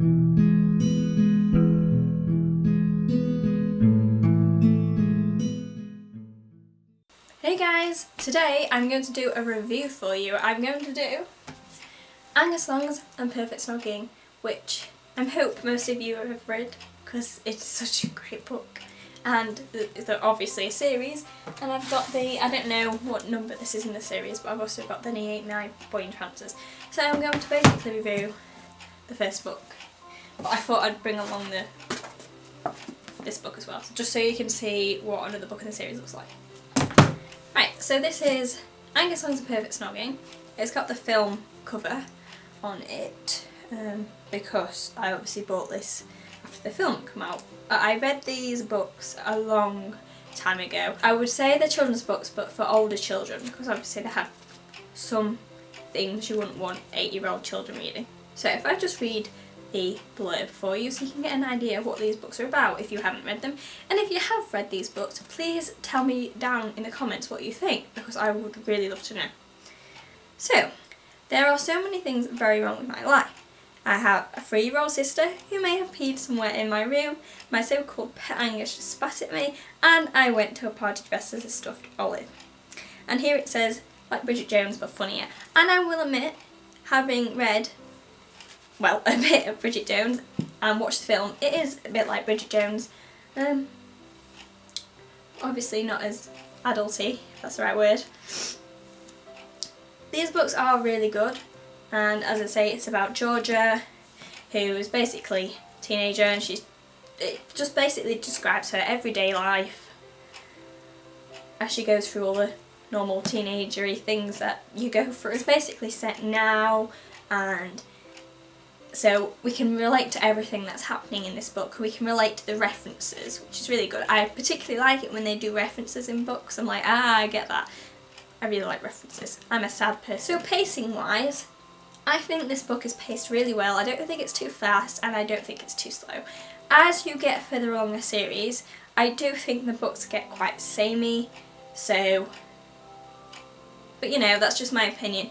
Hey guys, today I'm going to do a review for you. I'm going to do Angus, Thongs and Perfect Snogging, which I hope most of you have read because it's such a great book, and they're obviously a series, and I've got I don't know what number this is in the series, but I've also got the 9 boy entrancers. So I'm going to basically review the first book, but I thought I'd bring along this book as well, just so you can see what another book in the series looks like. Right, so this is Angus, Thongs and Perfect Snogging. It's got the film cover on it because I obviously bought this after the film came out. I read these books a long time ago. I would say they're children's books, but for older children, because obviously they have some things you wouldn't want 8-year-old children reading. So if I just read the blurb for you so you can get an idea of what these books are about if you haven't read them, and if you have read these books, please tell me down in the comments what you think, because I would really love to know. So, there are so many things very wrong with my life. I have a 3-year-old sister who may have peed somewhere in my room, my so-called pet Angus just spat at me, and I went to a party dressed as a stuffed olive. And here it says, like Bridget Jones but funnier. And I will admit, having read a bit of Bridget Jones and watched the film, it is a bit like Bridget Jones. Obviously not as adulty, if that's the right word. These books are really good, and as I say, it's about Georgia, who is basically a teenager, and it just basically describes her everyday life as she goes through all the normal teenagery things that you go through. It's basically set now, and so we can relate to everything that's happening in this book. We can relate to the references, which is really good. I particularly like it when they do references in books. I'm like, I get that. I really like references. I'm a sad person. So pacing wise, I think this book is paced really well. I don't think it's too fast, and I don't think it's too slow. As you get further along the series, I do think the books get quite samey, so, but you know, that's just my opinion.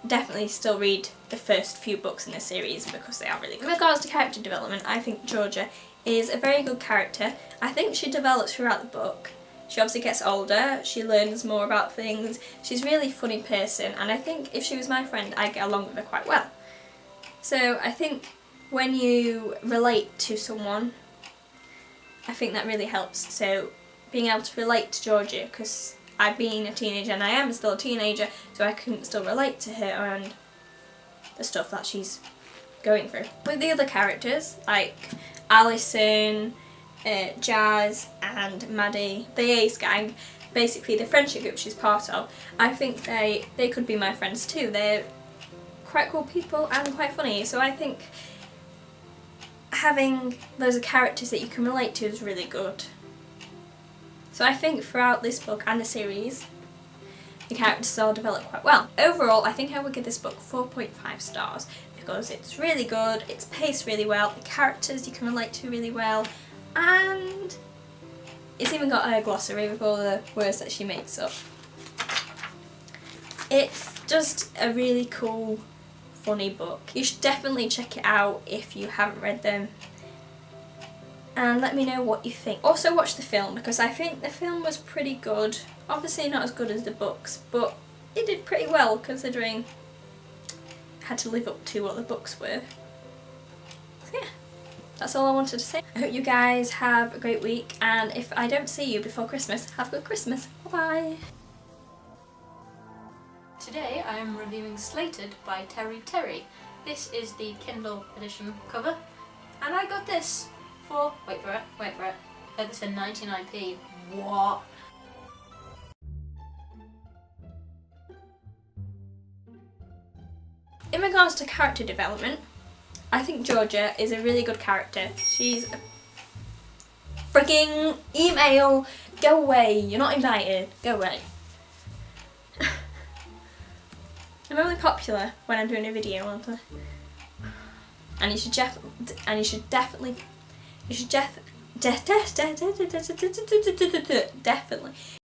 Definitely still read the first few books in the series because they are really good. In regards to character development, I think Georgia is a very good character. I think she develops throughout the book. She obviously gets older, she learns more about things, she's a really funny person, and I think if she was my friend I'd get along with her quite well. So I think when you relate to someone, I think that really helps. So being able to relate to Georgia, because I've been a teenager and I am still a teenager, so I can still relate to her and the stuff that she's going through. With the other characters, like Alison, Jazz and Maddie, the Ace gang, basically the friendship group she's part of, I think they could be my friends too. They're quite cool people and quite funny, so I think having those are characters that you can relate to is really good. So I think throughout this book and the series, the characters all develop quite well. Overall, I think I would give this book 4.5 stars because it's really good, it's paced really well, the characters you can relate to really well, and it's even got a glossary with all the words that she makes up. It's just a really cool, funny book. You should definitely check it out if you haven't read them, and let me know what you think. Also watch the film, because I think the film was pretty good. Obviously not as good as the books, but it did pretty well considering it had to live up to what the books were. So yeah, that's all I wanted to say. I hope you guys have a great week, and if I don't see you before Christmas, have a good Christmas. Bye bye. Today I am reviewing Slated by Terry. This is the Kindle edition cover, and I got this for, wait for it, this for 99p. What? In regards to character development, I think Georgia is a really good character. She's a frigging email. Go away. You're not invited. Go away. I'm only popular when I'm doing a video, aren't I? And you should definitely definitely